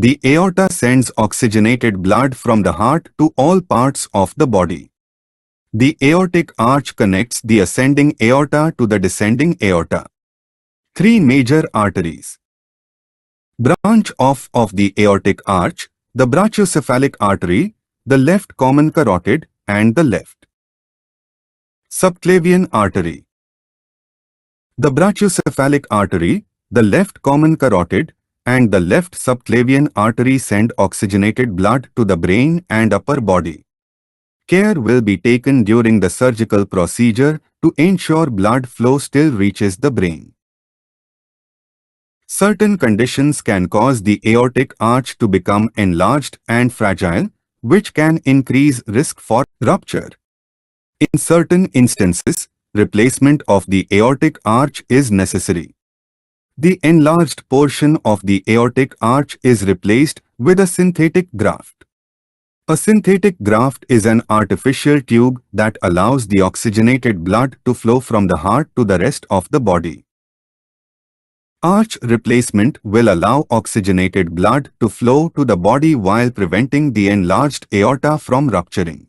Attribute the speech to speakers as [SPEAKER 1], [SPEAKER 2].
[SPEAKER 1] The aorta sends oxygenated blood from the heart to all parts of the body. The aortic arch connects the ascending aorta to the descending aorta. Three major arteries. Branch off of the aortic arch, the brachiocephalic artery, the left common carotid, and the left subclavian artery. The brachiocephalic artery, the left common carotid, and the left subclavian artery send oxygenated blood to the brain and upper body. Care will be taken during the surgical procedure to ensure blood flow still reaches the brain. Certain conditions can cause the aortic arch to become enlarged and fragile, which can increase risk for rupture. In certain instances, replacement of the aortic arch is necessary. The enlarged portion of the aortic arch is replaced with a synthetic graft. A synthetic graft is an artificial tube that allows the oxygenated blood to flow from the heart to the rest of the body. Arch replacement will allow oxygenated blood to flow to the body while preventing the enlarged aorta from rupturing.